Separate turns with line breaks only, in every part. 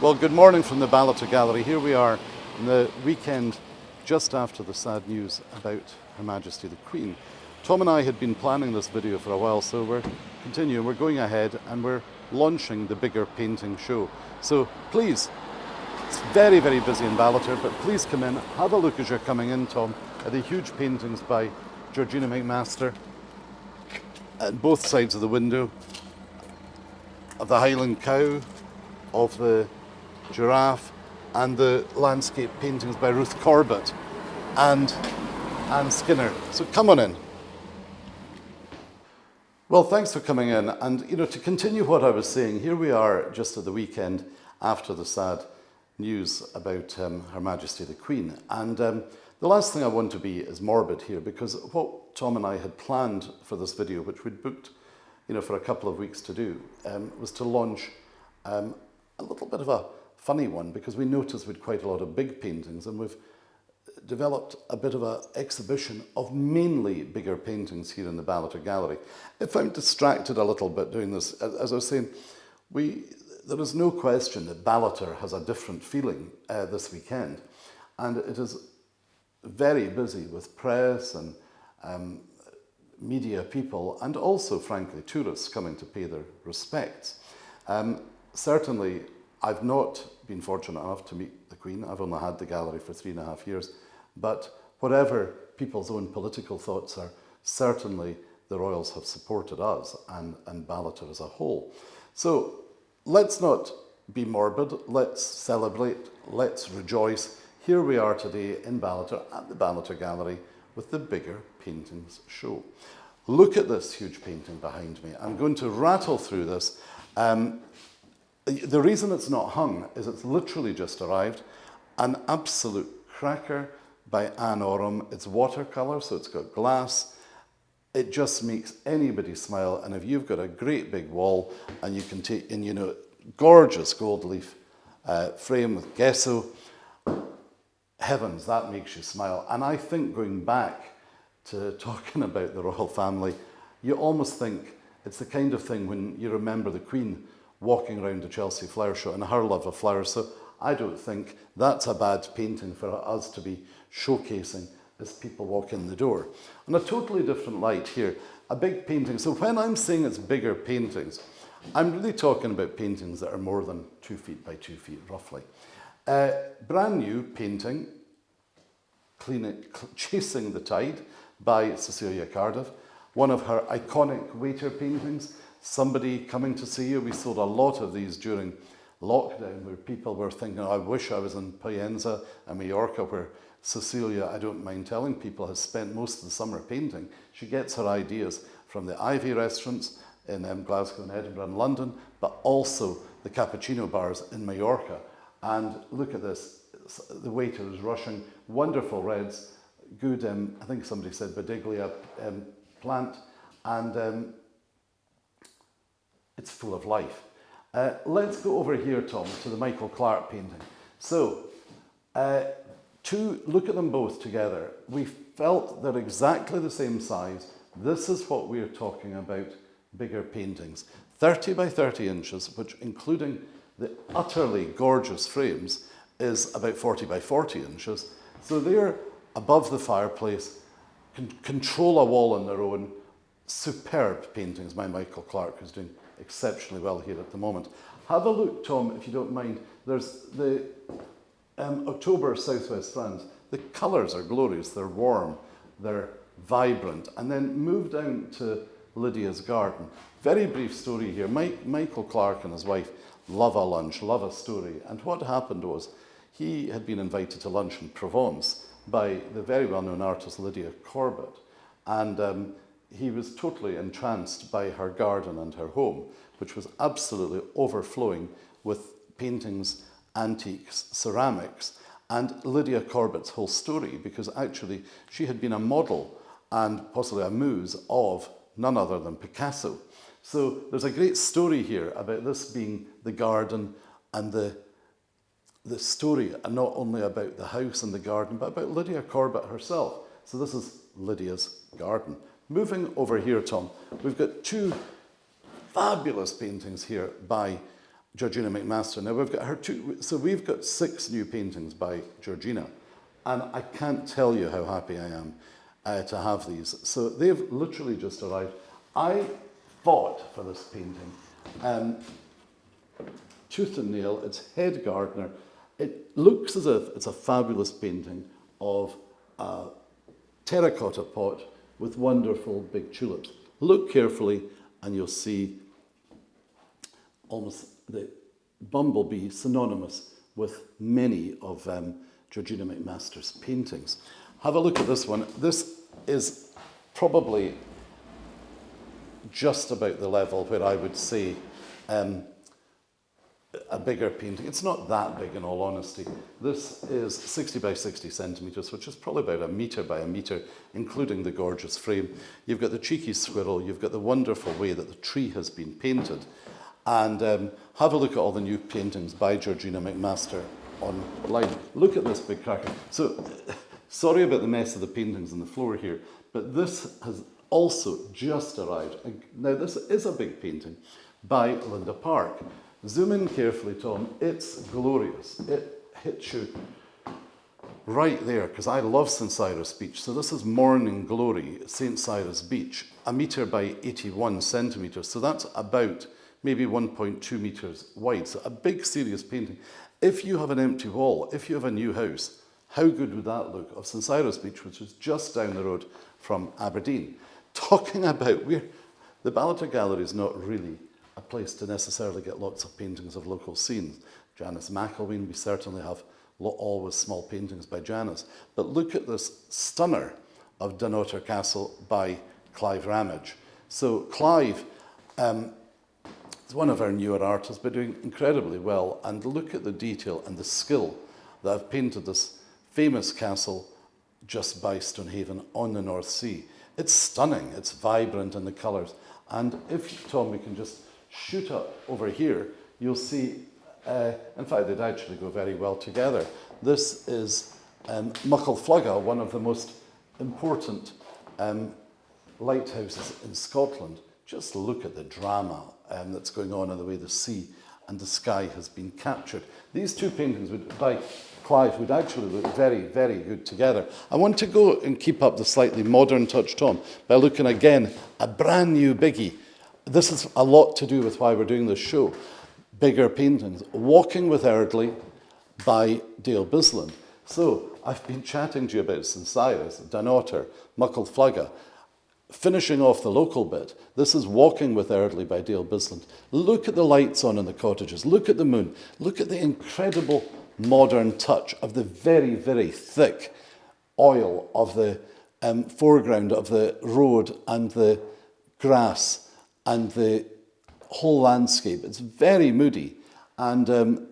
Well, good morning from the Ballater Gallery. Here we are in the weekend just after the sad news about Her Majesty the Queen. Tom and I had been planning this video for a while, so we're continuing, we're going ahead and we're launching the bigger painting show. So please, it's very, very busy in Ballater, but please come in, have a look as you're coming in, Tom, at the huge paintings by Goergina McMaster at both sides of the window, of the Highland cow, of the giraffe, and the landscape paintings by Ruth Corbett and Anne Skinner. So come on in. Well, thanks for coming in. And, to continue what I was saying, here we are just at the weekend after the sad news about Her Majesty the Queen. And the last thing I want to be is morbid here, because what Tom and I had planned for this video, which we'd booked, for a couple of weeks to do, was to launch a little bit of a funny one, because we noticed we'd quite a lot of big paintings, and we've developed a bit of an exhibition of mainly bigger paintings here in the Ballater Gallery. If I'm distracted a little bit doing this, as I was saying, there is no question that Ballater has a different feeling this weekend, and it is very busy with press and media people, and also, frankly, tourists coming to pay their respects. Certainly, I've not been fortunate enough to meet the Queen. I've only had the gallery for 3.5 years. But whatever people's own political thoughts are, certainly the royals have supported us and Ballater as a whole. So let's not be morbid. Let's celebrate. Let's rejoice. Here we are today in Ballater at the Ballater Gallery with the bigger paintings show. Look at this huge painting behind me. I'm going to rattle through this. The reason it's not hung is it's literally just arrived. An absolute cracker by Anne Oram. It's watercolour, so it's got glass. It just makes anybody smile. And if you've got a great big wall and you can take in, gorgeous gold leaf frame with gesso, heavens, that makes you smile. And I think going back to talking about the royal family, you almost think it's the kind of thing when you remember the Queen walking around the Chelsea flower show and her love of flowers. So I don't think that's a bad painting for us to be showcasing as people walk in the door. On a totally different light here, a big painting. So when I'm saying it's bigger paintings, I'm really talking about paintings that are more than 2 feet by 2 feet, roughly. Brand new painting, Chasing the Tide by Cecilia Cardiff, one of her iconic waiter paintings. Somebody coming to see you. We sold a lot of these during lockdown, where people were thinking, I wish I was in Pienza and Mallorca, where Cecilia, I don't mind telling people, has spent most of the summer painting. She gets her ideas from the Ivy restaurants in Glasgow and Edinburgh and London, but also the cappuccino bars in Mallorca. And look at this, the waiter is rushing, wonderful reds, good, I think somebody said Badiglia plant, and it's full of life. Let's go over here, Tom, to the Michael Clark painting. So, look at them both together. We felt they're exactly the same size. This is what we're talking about, bigger paintings. 30 by 30 inches, which, including the utterly gorgeous frames, is about 40 by 40 inches. So they're above the fireplace, can control a wall on their own. Superb paintings by Michael Clark, who's doing exceptionally well here at the moment. Have a look, Tom, if you don't mind. There's the October Southwest France. The colours are glorious. They're warm, they're vibrant. And then move down to Lydia's Garden. Very brief story here. Michael Clark and his wife love a lunch, love a story. And what happened was he had been invited to lunch in Provence by the very well-known artist Lydia Corbett. And he was totally entranced by her garden and her home, which was absolutely overflowing with paintings, antiques, ceramics, and Lydia Corbett's whole story, because actually she had been a model and possibly a muse of none other than Picasso. So there's a great story here about this being the garden and the story, and not only about the house and the garden, but about Lydia Corbett herself. So this is Lydia's Garden. Moving over here, Tom, we've got two fabulous paintings here by Goergina McMaster. Now we've got her two, so we've got 6 new paintings by Goergina, and I can't tell you how happy I am to have these. So they've literally just arrived. I fought for this painting, tooth and nail. It's head gardener. It looks as if it's a fabulous painting of a terracotta pot with wonderful big tulips. Look carefully and you'll see almost the bumblebee synonymous with many of Goergina McMaster's paintings. Have a look at this one. This is probably just about the level where I would say a bigger painting. It's not that big in all honesty. This is 60 by 60 centimetres, which is probably about 1 metre by 1 metre, including the gorgeous frame. You've got the cheeky squirrel, you've got the wonderful way that the tree has been painted. And have a look at all the new paintings by Goergina McMaster online. Look at this big cracker. So, sorry about the mess of the paintings on the floor here, but this has also just arrived. Now, this is a big painting by Linda Park. Zoom in carefully, Tom. It's glorious. It hits you right there, because I love St. Cyrus Beach. So this is Morning Glory, St. Cyrus Beach, 1 metre by 81 centimetres. So that's about maybe 1.2 metres wide. So a big, serious painting. If you have an empty wall, if you have a new house, how good would that look of St. Cyrus Beach, which is just down the road from Aberdeen? Talking about, the Ballater Gallery is not really a place to necessarily get lots of paintings of local scenes. Janice McElween, we certainly have always small paintings by Janice. But look at this stunner of Dunnottar Castle by Clive Ramage. So Clive is one of our newer artists, but doing incredibly well. And look at the detail and the skill that have painted this famous castle just by Stonehaven on the North Sea. It's stunning, it's vibrant in the colours. And if, Tom, we can just shoot up over here, you'll see, in fact, they'd actually go very well together. This is Muckleflugga, one of the most important lighthouses in Scotland. Just look at the drama that's going on in the way the sea and the sky has been captured. These two paintings by Clive would actually look very, very good together. I want to go and keep up the slightly modern touch, Tom, by looking again, a brand new biggie. This is a lot to do with why we're doing this show. Bigger paintings. Walking with Eardley by Dale Bissland. So I've been chatting to you about St. Cyrus, Dunnottar, Muckleflugga. Finishing off the local bit, this is Walking with Eardley by Dale Bissland. Look at the lights on in the cottages. Look at the moon. Look at the incredible modern touch of the very, very thick oil of the foreground of the road and the grass and the whole landscape. It's very moody and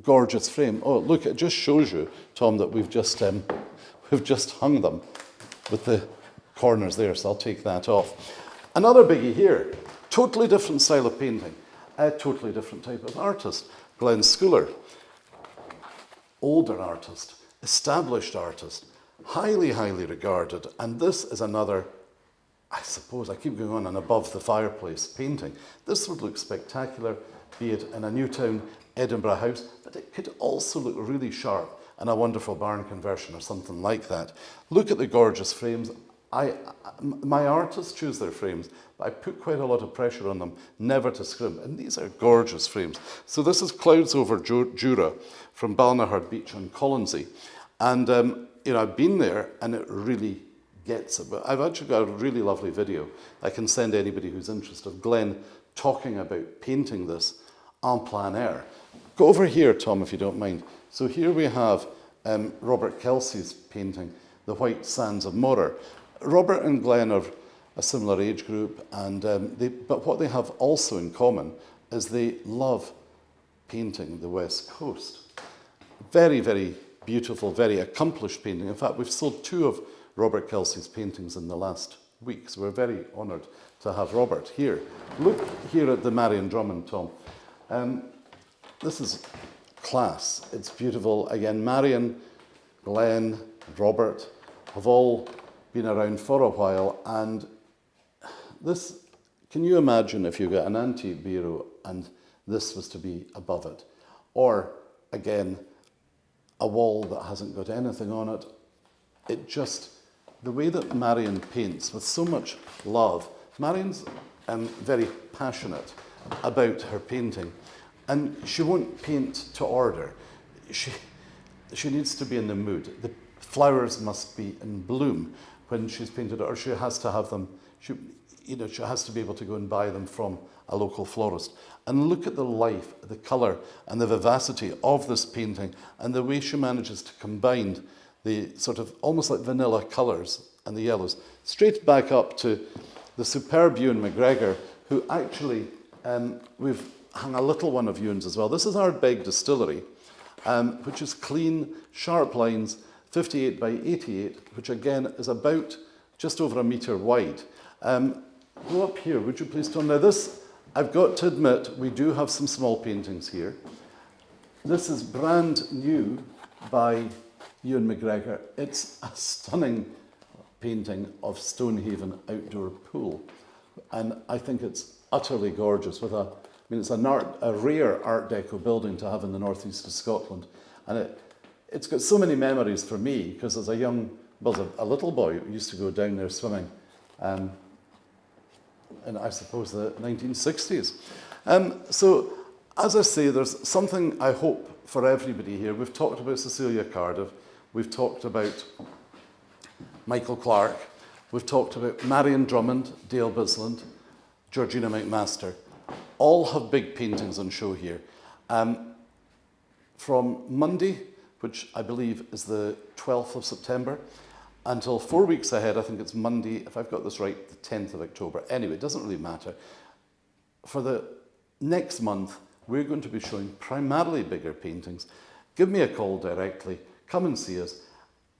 gorgeous frame. Oh, look, it just shows you, Tom, that we've just hung them with the corners there, so I'll take that off. Another biggie here, totally different style of painting, a totally different type of artist. Glen Scouller, older artist, established artist, highly, highly regarded, and this is another, I suppose, I keep going on, an above the fireplace painting. This would look spectacular, be it in a Newtown Edinburgh house, but it could also look really sharp in a wonderful barn conversion or something like that. Look at the gorgeous frames. My artists choose their frames, but I put quite a lot of pressure on them never to scrimp, and these are gorgeous frames. So this is Clouds over Jura from Balnahard Beach on Colonsay, and I've been there, and it really gets it. But I've actually got a really lovely video I can send anybody who's interested of Glen talking about painting this en plein air. Go over here, Tom, if you don't mind. So here we have Robert Kelsey's painting, The White Sands of Morar. Robert and Glen are a similar age group, and but what they have also in common is they love painting the West Coast. Very, very beautiful, very accomplished painting. In fact, we've sold 2 of Robert Kelsey's paintings in the last week, so we're very honoured to have Robert here. Look here at the Marion Drummond, Tom. This is class. It's beautiful. Again, Marion, Glen, Robert have all been around for a while, and this, can you imagine if you got an antique bureau and this was to be above it. Or, again, a wall that hasn't got anything on it. It just, the way that Marion paints with so much love, Marion's very passionate about her painting, and she won't paint to order. She needs to be in the mood. The flowers must be in bloom when she's painted, or she has to have them, she has to be able to go and buy them from a local florist. And look at the life, the colour and the vivacity of this painting, and the way she manages to combine the sort of almost like vanilla colours and the yellows, straight back up to the superb Euan McGregor, who actually, we've hung a little one of Euan's as well. This is Ardbeg Distillery, which is clean, sharp lines, 58 by 88, which again is about just over a metre wide. Go up here, would you please, Tom? Now this, I've got to admit, we do have some small paintings here. This is brand new by Euan McGregor. It's a stunning painting of Stonehaven outdoor pool. And I think it's utterly gorgeous with it's a rare Art Deco building to have in the northeast of Scotland. And it's got so many memories for me, because as a little boy, we used to go down there swimming in, I suppose, the 1960s. So, as I say, there's something I hope for everybody here. We've talked about Cecilia Cardiff, we've talked about Michael Clark, we've talked about Marion Drummond, Dale Bissland, Goergina McMaster. All have big paintings on show here. From Monday, which I believe is the 12th of September, until 4 weeks ahead, I think it's Monday, if I've got this right, the 10th of October. Anyway, it doesn't really matter. For the next month, we're going to be showing primarily bigger paintings. Give me a call directly, come and see us.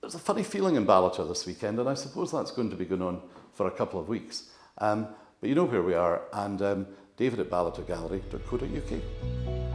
There's a funny feeling in Ballater this weekend, and I suppose that's going to be going on for a couple of weeks. But you know where we are, and David at ballatergallery.co.uk.